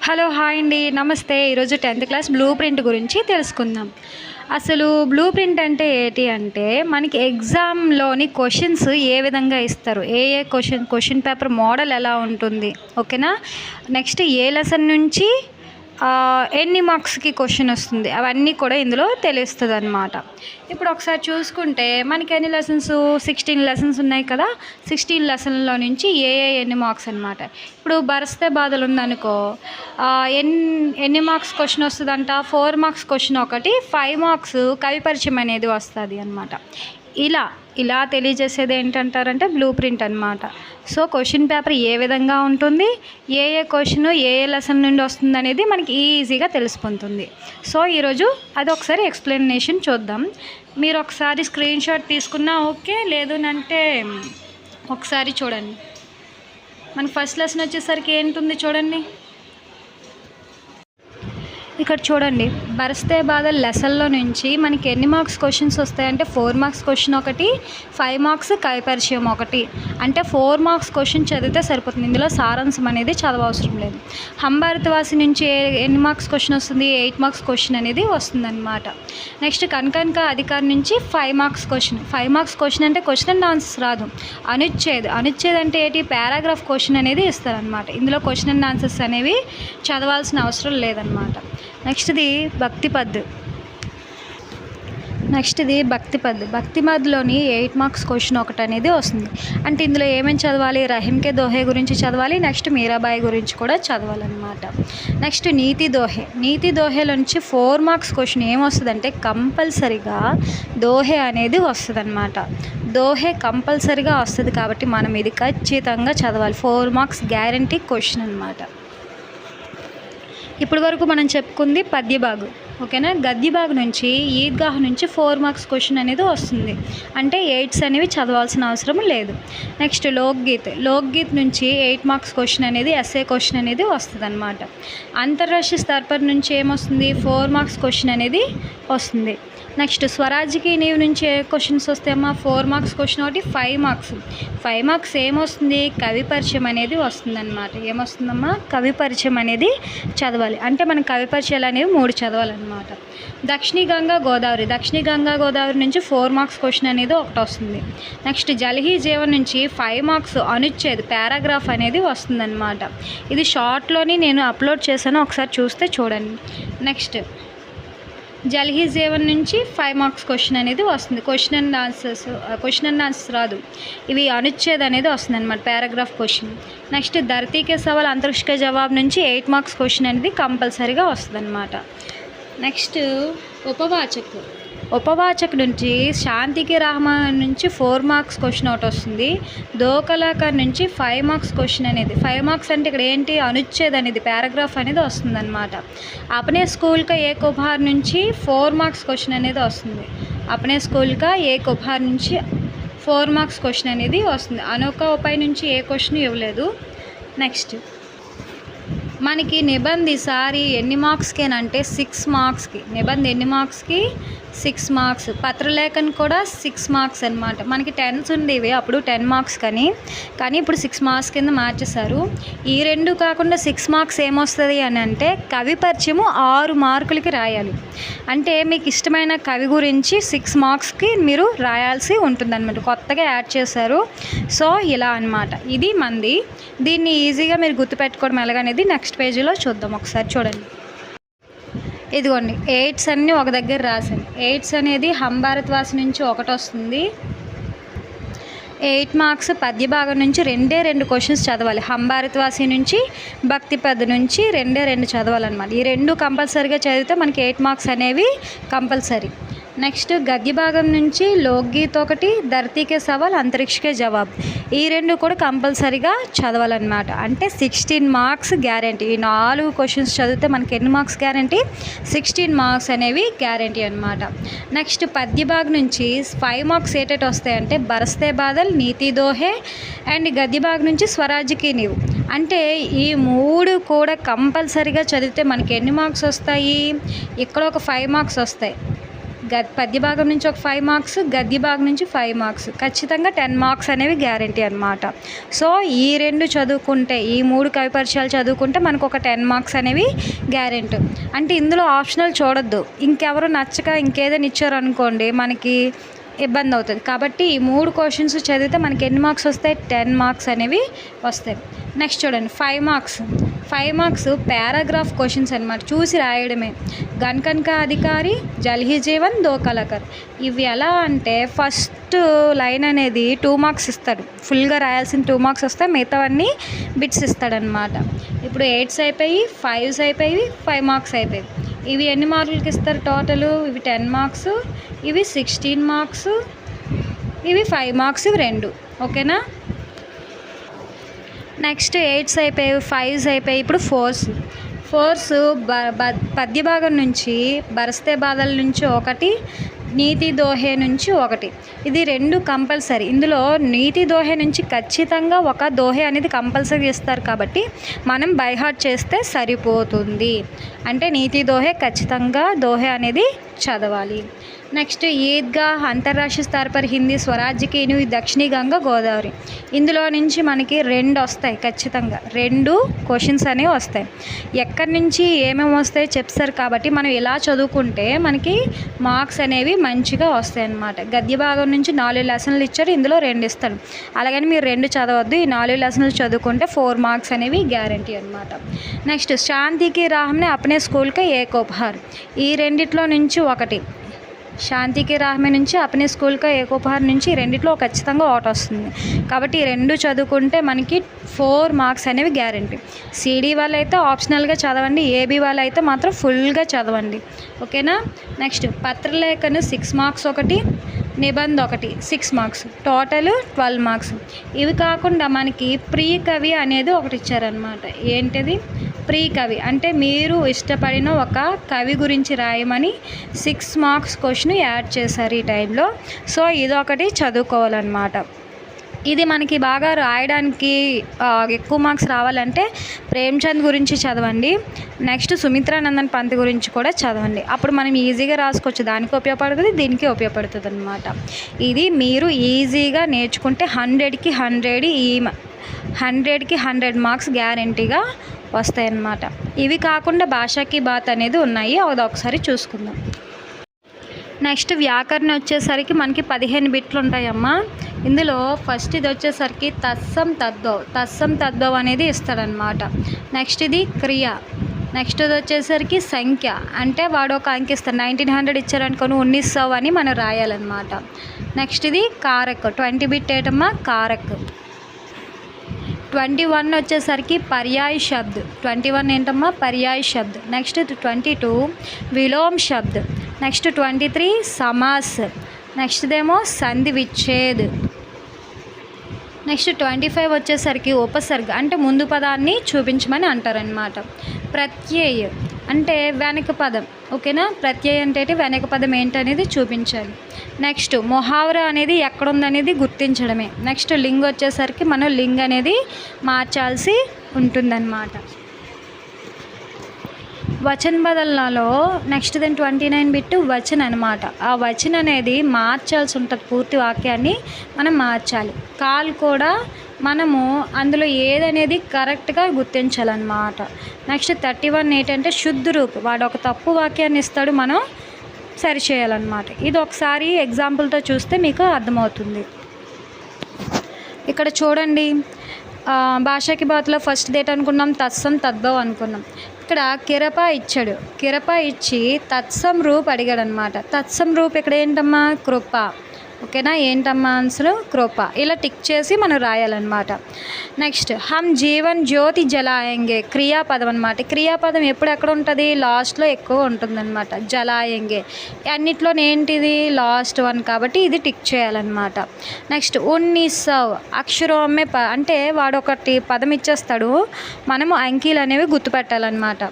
Hello hi అండి, నమస్తే. ఈరోజు 10th క్లాస్ బ్లూ ప్రింట్ గురించి తెలుసుకుందాం. అసలు బ్లూ ప్రింట్ అంటే ఏంటి అంటే, మనకి ఎగ్జామ్లోని క్వశ్చన్స్ ఏ విధంగా ఇస్తారు, ఏ క్వశ్చన్ పేపర్ మోడల్ ఎలా ఉంటుంది, ఓకేనా. నెక్స్ట్ ఏ లెసన్ నుంచి ఎన్ని మార్క్స్కి క్వశ్చన్ వస్తుంది, అవన్నీ కూడా ఇందులో తెలుస్తుంది అన్నమాట. ఇప్పుడు ఒకసారి చూసుకుంటే మనకి ఎన్ని లెసన్స్, 16 లెసన్స్ ఉన్నాయి కదా. 16 లెసన్లో నుంచి ఎన్ని మార్క్స్ అనమాట. ఇప్పుడు బరస్తే బాధలు ఉందనుకో, ఎన్ని మార్క్స్ క్వశ్చన్ వస్తుందంట, 4 మార్క్స్ క్వశ్చన్ ఒకటి, 5 మార్క్స్ కవి పరిచయం అనేది వస్తుంది అనమాట. ఇలా తెలియజేసేది ఏంటంటారంటే బ్లూ ప్రింట్ అనమాట. సో క్వశ్చన్ పేపర్ ఏ విధంగా ఉంటుంది, ఏ క్వశ్చన్ ఏ లెసన్ నుండి వస్తుంది అనేది మనకి ఈజీగా తెలిసిపోతుంది. సో ఈరోజు అది ఒకసారి ఎక్స్ప్లెనేషన్ చూద్దాం. మీరు ఒకసారి స్క్రీన్ షాట్ తీసుకున్నా ఓకే, లేదు అంటే ఒకసారి చూడండి. మనకి ఫస్ట్ లెసన్ వచ్చేసరికి ఏంటుంది చూడండి. ఇక్కడ చూడండి, బరస్తే బాధ లెసన్లో నుంచి మనకి ఎన్ని మార్క్స్ క్వశ్చన్స్ వస్తాయంటే 4 మార్క్స్ క్వశ్చన్ ఒకటి, 5 మార్క్స్ కవి పరిచయం ఒకటి. అంటే 4 మార్క్స్ క్వశ్చన్ చదివితే సరిపోతుంది, ఇందులో సారాంశం అనేది చదవవసరం లేదు. హంభారతవాసి నుంచి ఎన్ని మార్క్స్ క్వశ్చన్ వస్తుంది, 8 మార్క్స్ క్వశ్చన్ అనేది వస్తుంది అనమాట. నెక్స్ట్ కనకనక అధికారి నుంచి 5 మార్క్స్ క్వశ్చన్. 5 మార్క్స్ క్వశ్చన్ అంటే క్వశ్చన్ అండ్ ఆన్సర్స్ రాదు, అనుచ్ఛేద్ అంటే ఏంటి, పారాగ్రాఫ్ క్వశ్చన్ అనేది ఇస్తారనమాట. ఇందులో క్వశ్చన్ అండ్ ఆన్సర్స్ అనేవి చదవాల్సిన అవసరం లేదనమాట. నెక్స్ట్ది భక్తి పద్. 8 మార్క్స్ క్వశ్చన్ ఒకటి అనేది వస్తుంది. అంటే ఇందులో ఏమేమి చదవాలి, రహీంకే దోహే గురించి చదవాలి, నెక్స్ట్ మీరాబాయి గురించి కూడా చదవాలన్నమాట. నెక్స్ట్ నీతి దోహేలో నుంచి 4 మార్క్స్ క్వశ్చన్ ఏమొస్తుందంటే కంపల్సరిగా దోహే అనేది వస్తుంది అనమాట. దోహే కంపల్సరిగా వస్తుంది కాబట్టి మనం ఇది ఖచ్చితంగా చదవాలి. 4 మార్క్స్ గ్యారంటీ క్వశ్చన్ అనమాట. ఇప్పటి వరకు మనం చెప్పుకుంది పద్యభాగు, ఓకేనా. గద్యభాగు నుంచి ఈద్గాహ్ నుంచి 4 మార్క్స్ క్వశ్చన్ అనేది వస్తుంది. అంటే 8s అనేవి చదవాల్సిన అవసరం లేదు. నెక్స్ట్ లోక్గీత్ నుంచి 8 మార్క్స్ క్వశ్చన్ అనేది ఎస్ఏ క్వశ్చన్ అనేది వస్తుంది అనమాట. అంతర్రాష్ట్రీయ స్తర్పర్ నుంచి ఏమొస్తుంది, 4 మార్క్స్ క్వశ్చన్ అనేది వస్తుంది. నెక్స్ట్ స్వరాజ్కి నీవు నుంచి ఏ క్వశ్చన్స్ వస్తాయమ్మా, 4 మార్క్స్ క్వశ్చన్ ఒకటి, 5 మార్క్స్ ఏమొస్తుంది, కవి పరిచయం అనేది వస్తుంది అనమాట. ఏమొస్తుందమ్మా, కవి పరిచయం అనేది చదవాలి. అంటే మనం కవి పరిచయాలు అనేవి 3 చదవాలన్నమాట. దక్షిణ గంగా గోదావరి నుంచి 4 మార్క్స్ క్వశ్చన్ అనేది ఒకటి వస్తుంది. నెక్స్ట్ జలహీ జీవన్ నుంచి 5 మార్క్స్ అనుచ్ఛేద్ పారాగ్రాఫ్ అనేది వస్తుందన్నమాట. ఇది షార్ట్లోని నేను అప్లోడ్ చేశాను, ఒకసారి చూస్తే చూడండి. నెక్స్ట్ జలహీ జీవన్ నుంచి 5 మార్క్స్ క్వశ్చన్ అనేది వస్తుంది. క్వశ్చన్ అండ్ ఆన్సర్స్ రాదు, ఇవి అనుచ్ఛేద్ అనేది వస్తుంది అనమాట, పారాగ్రాఫ్ క్వశ్చన్. నెక్స్ట్ ధరతీకే సవాల్ అంతరిక్ష జవాబు నుంచి 8 మార్క్స్ క్వశ్చన్ అనేది కంపల్సరీగా వస్తుంది అనమాట. నెక్స్ట్ ఉపవాచక్ నుంచి శాంతికి రహమాన్ నుంచి 4 మార్క్స్ క్వశ్చన్ ఒకటి వస్తుంది. దోకలాకర్ నుంచి 5 మార్క్స్ క్వశ్చన్ అనేది, 5 మార్క్స్ అంటే ఇక్కడ ఏంటి, అనుచ్ఛేద్ అనేది పారాగ్రాఫ్ అనేది వస్తుంది అనమాట. అప్నే స్కూల్ కా ఏక్ ఉపహార్ నుంచి 4 మార్క్స్ క్వశ్చన్ అనేది వస్తుంది. అప్నే స్కూల్ కా ఏక్ ఉపహార్ నుంచి 4 మార్క్స్ క్వశ్చన్ అనేది వస్తుంది. అనోకా ఉపాయ్ నుంచి ఏ క్వశ్చన్ ఇవ్వలేదు. నెక్స్ట్ మనకి నిబంధ్ ఈసారి ఎన్ని మార్క్స్కేనంటే 6 మార్క్స్కి. నిబంధ్ ఎన్ని మార్క్స్కి, 6 మార్క్స్. పత్రలేఖన్ కూడా 6 మార్క్స్ అనమాట. మనకి 10s ఉండేవి అప్పుడు 10 మార్క్స్ కానీ ఇప్పుడు 6 మార్క్స్ కింద మార్చేశారు. ఈ 2 కాకుండా 6 మార్క్స్ ఏమొస్తుంది అని అంటే కవి పరిచయము 6 మార్కులకి రాయాలి. అంటే మీకు ఇష్టమైన కవి గురించి 6 మార్క్స్కి మీరు రాయాల్సి ఉంటుందన్నమాట. కొత్తగా యాడ్ చేశారు. సో ఇలా అనమాట, ఇది మంది. దీన్ని ఈజీగా మీరు గుర్తుపెట్టుకోవడం ఎలాగనేది నెక్స్ట్ పేజీలో చూద్దాం. ఒకసారి చూడండి. ఇదిగోండి 8s అన్నీ ఒక దగ్గర రాశాను. 8s అనేది హంభారతవాసి నుంచి ఒకటి వస్తుంది. 8 మార్క్స్ పద్యభాగం నుంచి 2 క్వశ్చన్స్ చదవాలి. హంభారతవాసి నుంచి భక్తి పద్ నుంచి 2 చదవాలన్నమాట. ఈ 2 కంపల్సరీగా చదివితే మనకి 8 మార్క్స్ అనేవి కంపల్సరీ. నెక్స్ట్ గద్య భాగం నుంచి లోక్గీత్ ఒకటి, ధరతీకే సవాల్ అంతరిక్షకే జవాబ్, ఈ 2 కూడా కంపల్సరీగా చదవాలన్నమాట. అంటే 16 మార్క్స్ గ్యారంటీ. ఈ 4 క్వశ్చన్స్ చదివితే మనకి ఎన్ని మార్క్స్ గ్యారంటీ, 16 మార్క్స్ అనేవి గ్యారంటీ అనమాట. నెక్స్ట్ పద్యభాగం నుంచి 5 మార్క్స్ ఏటేటి వస్తాయంటే బరస్తే బాధల్, నీతి దోహే అండ్ గద్యభాగం నుంచి స్వరాజ్కి నీవు. అంటే ఈ 3 కూడా కంపల్సరీగా చదివితే మనకి ఎన్ని మార్క్స్ వస్తాయి, ఇక్కడ ఒక 5 మార్క్స్ వస్తాయి. పద్య భాగం నుంచి ఒక 5 మార్క్స్, గద్య భాగం నుంచి 5 మార్క్స్, ఖచ్చితంగా 10 మార్క్స్ అనేవి గ్యారంటీ అనమాట. సో ఈ 2 చదువుకుంటే, ఈ 3 కవి పరిచయాలు చదువుకుంటే మనకు ఒక 10 మార్క్స్ అనేవి గ్యారెంటీ. అంటే ఇందులో ఆప్షనల్ చూడొద్దు. ఇంకెవరు నచ్చక ఇంకేదైనా ఇచ్చారనుకోండి మనకి ఇబ్బంది అవుతుంది. కాబట్టి ఈ 3 క్వశ్చన్స్ చదివితే మనకి ఎన్ని మార్క్స్ వస్తాయి? 10 మార్క్స్ అనేవి వస్తాయి. నెక్స్ట్ చూడండి 5 మార్క్స్ పారాగ్రాఫ్ క్వశ్చన్స్ అనమాట, చూసి రాయడమే. గణకన్ కా అధికారి, జల్ హీ జీవన్, దో కలకర్. ఇవి ఎలా అంటే ఫస్ట్ లైన్ అనేది 2 మార్క్స్ ఇస్తాడు, ఫుల్గా రాయాల్సిన 2 మార్క్స్ వస్తాయి, మిగతావన్నీ బిట్స్ ఇస్తాడనమాట. ఇప్పుడు 8s అయిపోయి, 5s అయిపోయి, 5 మార్క్స్ అయిపోయి. ఇవి ఎన్ని మార్కులకి ఇస్తారు టోటలు? ఇవి 10 మార్క్స్, ఇవి 16 మార్క్స్, ఇవి 5 మార్క్స్, ఇవి 2. ఓకేనా? నెక్స్ట్ 8s అయిపోయి, 5s అయిపోయి. ఇప్పుడు 4s పద్య భాగం నుంచి బరస్తే బాధల నుంచి 1, నీతి దోహే నుంచి 1. ఇది 2 కంపల్సరీ. ఇందులో నీతి దోహే నుంచి ఖచ్చితంగా ఒక దోహే అనేది కంపల్సరీ ఇస్తారు కాబట్టి మనం బై హార్ట్ చేస్తే సరిపోతుంది. అంటే నీతి దోహే ఖచ్చితంగా దోహే అనేది చదవాలి. నెక్స్ట్ ఈద్గా, అంతర్రాష్ట్రీయ స్థాయి పర్ హిందీ, స్వరాజ్యకి దక్షిణీ గంగా గోదావరి. ఇందులో నుంచి మనకి 2 వస్తాయి, ఖచ్చితంగా 2 క్వశ్చన్స్ అనేవి వస్తాయి. ఎక్కడి నుంచి ఏమేమి వస్తాయో చెప్తారు కాబట్టి మనం ఇలా చదువుకుంటే మనకి మార్క్స్ అనేవి మంచిగా వస్తాయి అన్నమాట. గద్య భాగం నుంచి 4 లెసన్లు ఇచ్చారు, ఇందులో 2 ఇస్తాడు. అలాగని మీరు 2 చదవద్దు, ఈ 4 లెసన్లు చదువుకుంటే 4 మార్క్స్ అనేవి గ్యారంటీ అనమాట. నెక్స్ట్ శాంతికి రాహంనే అప్నే స్కూల్కి ఏక్ ఉపహార్. ఈ రెండిట్లో నుంచి 1, శాంతికి రాహమే నుంచి అప్నే స్కూల్కి ఏక్ ఉపహార్ నుంచి 2లో ఖచ్చితంగా ఒకటి వస్తుంది. కాబట్టి ఈ 2 చదువుకుంటే మనకి 4 మార్క్స్ అనేవి గ్యారంటీ. సిడి వాళ్ళైతే ఆప్షనల్గా చదవండి, ఏబీ వాళ్ళైతే మాత్రం ఫుల్గా చదవండి. ఓకేనా? నెక్స్ట్ పత్రలేఖను 6 మార్క్స్, 1 నిబంధ 1 6 మార్క్స్, టోటల్ 12 మార్క్స్. ఇవి కాకుండా మనకి ప్రీ కవి అనేది ఒకటి ఇచ్చారనమాట. ఏంటిది? ప్రీ కవి అంటే మీరు ఇష్టపడిన ఒక కవి గురించి రాయమని 6 మార్క్స్ క్వశ్చన్ యాడ్ చేశారు ఈ టైంలో. సో ఇదొకటి చదువుకోవాలన్నమాట. ఇది మనకి బాగా రాయడానికి ఎక్కువ మార్క్స్ రావాలంటే ప్రేమ్చంద్ గురించి చదవండి. నెక్స్ట్ సుమిత్రానందన్ పంత్ గురించి కూడా చదవండి. అప్పుడు మనం ఈజీగా రాసుకోవచ్చు, దానికి ఉపయోగపడుతుంది, దీనికి ఉపయోగపడుతుంది అనమాట. ఇది మీరు ఈజీగా నేర్చుకుంటే 100కి 100 మార్క్స్ గ్యారంటీగా వస్తాయన్నమాట. ఇవి కాకుండా భాషకి బాత్ అనేది ఉన్నాయి, అది ఒకసారి చూసుకుందాం. నెక్స్ట్ వ్యాకరణ వచ్చేసరికి మనకి 15 బిట్లు ఉంటాయమ్మా. ఇందులో ఫస్ట్ ఇది వచ్చేసరికి తత్సం తద్భవ్ అనేది ఇస్తాడనమాట. నెక్స్ట్ ఇది క్రియ. నెక్స్ట్ ఇది వచ్చేసరికి సంఖ్య, అంటే వాడు ఒక అంకె ఇస్తాడు. 1900 ఇచ్చారనుకోని 1900 అని మనం రాయాలన్నమాట. నెక్స్ట్ ఇది కారక్, 20 బిట్ ఏటమ్మా కారక్. 21 వచ్చేసరికి పర్యాయ శబ్ద్, 21 ఏంటమ్మా పర్యాయ శబ్ద్. నెక్స్ట్ 22 విలోమ్ శబ్ద్. నెక్స్ట్ 23 సమాస్. నెక్స్ట్ ఏమో సంధి విచ్ఛేద్. నెక్స్ట్ 25 వచ్చేసరికి ఉపసర్గ, అంటే ముందు పదాన్ని చూపించమని అంటారనమాట. ప్రత్యయ అంటే వెనక పదం. ఓకేనా? ప్రత్యయ అంటే వెనక పదం ఏంటనేది చూపించాలి. నెక్స్ట్ మొహావర అనేది ఎక్కడుందనేది గుర్తించడమే. నెక్స్ట్ లింగ్ వచ్చేసరికి మనం లింగ్ అనేది మార్చాల్సి ఉంటుందన్నమాట. వచన్ బదల్నాలో నెక్స్ట్ 29 బిట్ వచన్ అనమాట. ఆ వచన్ అనేది మార్చాల్సి ఉంటుంది, పూర్తి వాక్యాన్ని మనం మార్చాలి. కాల్ కూడా మనము అందులో ఏదనేది కరెక్ట్గా గుర్తించాలన్నమాట. నెక్స్ట్ 31 ఏంటంటే శుద్ధ రూప్, వాడు ఒక తప్పు వాక్యాన్ని ఇస్తాడు, మనం సరిచేయాలన్నమాట. ఇది ఒకసారి ఎగ్జాంపుల్తో చూస్తే మీకు అర్థమవుతుంది. ఇక్కడ చూడండి, భాషకి బాత్లో ఫస్ట్ డేట్ అనుకున్నాం, తత్సం తద్భవ్ అనుకున్నాం. ఇక్కడ కిరప ఇచ్చాడు, కిరప ఇచ్చి తత్సం రూప్ అడిగాడు అనమాట. తత్సం రూప్ ఇక్కడ ఏంటమ్మా కృప. ఓకేనా? ఏంటమ్మా ఆన్సర్ కృప. ఇలా టిక్ చేసి మనం రాయాలన్నమాట. నెక్స్ట్ హమ్ జీవన్ జ్యోతి జలాయంగే, క్రియాపదం అనమాట. క్రియాపదం ఎప్పుడు ఎక్కడ ఉంటుంది? లాస్ట్లో ఎక్కువ ఉంటుందన్నమాట. జలాయంగే అన్నిట్లో ఏంటిది? లాస్ట్ 1 కాబట్టి ఇది టిక్ చేయాలన్నమాట. నెక్స్ట్ 1900 అక్షరోమే అంటే వాడు ఒకటి పదం ఇచ్చేస్తాడు, మనము అంకీలు అనేవి గుర్తుపెట్టాలన్నమాట.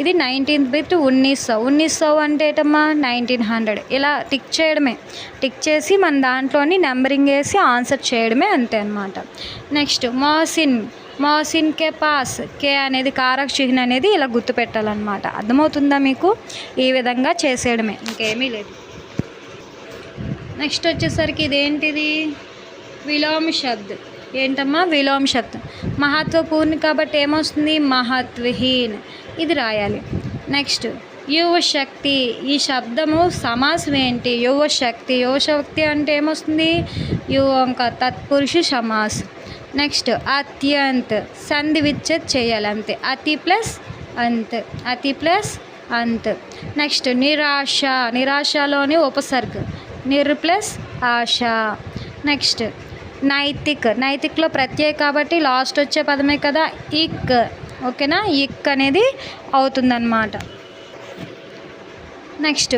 ఇది 19th బిట్ 1900 అంటే ఏంటమ్మా 1900. ఇలా టిక్ చేయడమే, టిక్ చేసి మన దాంట్లోని నెంబరింగ్ వేసి ఆన్సర్ చేయడమే, అంతే అనమాట. నెక్స్ట్ మోసిన్ కే పాస్, కే అనేది కారక చిహ్నం అనేది ఇలా గుర్తుపెట్టాలన్నమాట. అర్థమవుతుందా మీకు? ఈ విధంగా చేసేయడమే, ఇంకేమీ లేదు. నెక్స్ట్ వచ్చేసరికి ఇదేంటిది, విలోమ శబ్ద్. ఏంటమ్మా, విలోమ శబ్దం. మహత్వపూర్ణ కాబట్టి ఏమొస్తుంది, మహత్వహీన్. ఇది రాయాలి. నెక్స్ట్ యువశక్తి. ఈ శబ్దము సమాసం ఏంటి, యువశక్తి. యువశక్తి అంటే ఏమొస్తుంది, యువంక తత్పురుష సమాస్. నెక్స్ట్ అత్యంత్. సంధి విచ్ఛేద్ చేయాలి అంతే. అతి ప్లస్ అంత్, అతి ప్లస్ అంత్. నెక్స్ట్ నిరాశ. నిరాశలోని ఉపసర్గ నిర్ ప్లస్ ఆశ. నెక్స్ట్ నైతిక్. నైతిక్లో ప్రత్యయ కాబట్టి లాస్ట్ వచ్చే పదమే కదా ఇక్. ఓకేనా, ఇక్ అనేది అవుతుందన్నమాట. నెక్స్ట్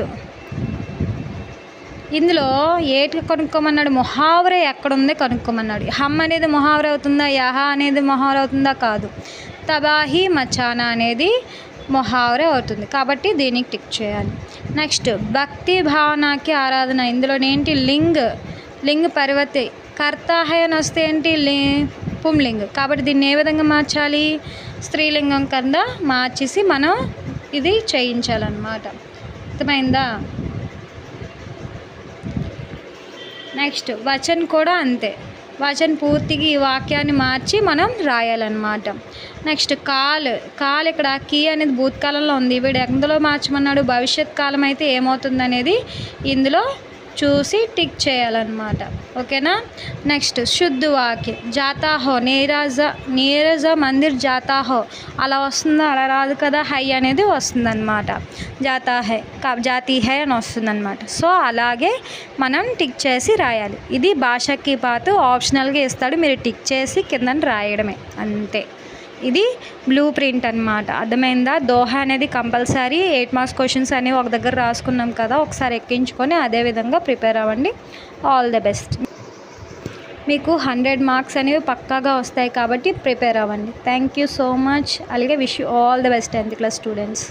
ఇందులో ఏటి కనుక్కోమన్నాడు, ముహావరే ఎక్కడుంది కనుక్కోమన్నాడు. హమ్ అనేది ముహావర అవుతుందా, యహ అనేది ముహావర అవుతుందా, కాదు. తబాహి మచానా అనేది ముహావరే అవుతుంది కాబట్టి దీనికి టిక్ చేయాలి. నెక్స్ట్ భక్తి భావనకి ఆరాధన. ఇందులోనేంటి, లింగ్. లింగ్ పరివర్తి. కర్తా హై అని వస్తే ఏంటి, పుంలింగ్. కాబట్టి దీన్ని ఏ విధంగా మార్చాలి, స్త్రీలింగం కింద మార్చేసి మనం ఇది చేయించాలన్నమాట. అర్థమైందా. నెక్స్ట్ వచన్ కూడా అంతే. వచన్ పూర్తిగా ఈ వాక్యాన్ని మార్చి మనం రాయాలన్నమాట. నెక్స్ట్ కాల్. కాల్ ఇక్కడ కీ అనేది భూతకాలంలో ఉంది, వీడు ఎందులో మార్చమన్నాడు, భవిష్యత్ కాలం అయితే ఏమవుతుంది అనేది ఇందులో చూసి టిక్ చేయాలన్నమాట. ఓకేనా. నెక్స్ట్ శుద్ధ వాక్యం. జాతాహో, నీరజ మందిర్ జాతాహో అలా వస్తుందా, అలా రాదు కదా, హై అనేది వస్తుందన్నమాట. జాతాహై, జాతీ హై అని వస్తుందన్నమాట. సో అలాగే మనం టిక్ చేసి రాయాలి. ఇది భాషకి పాటు ఆప్షనల్గా ఇస్తాడు, మీరు టిక్ చేసి కింద రాయడమే అంతే. ఇది బ్లూ ప్రింట్ అనమాట. అర్థమైందా. దోహా అనేది కంపల్సరీ 8 మార్క్స్ క్వశ్చన్స్ అనేవి ఒక దగ్గర రాసుకున్నాం కదా, ఒకసారి ఎక్కించుకొని అదేవిధంగా ప్రిపేర్ అవ్వండి. All the best. మీకు 100 మార్క్స్ అనేవి పక్కాగా వస్తాయి కాబట్టి ప్రిపేర్ అవ్వండి. Thank you so much. అలాగే wish you all the best 10th class students.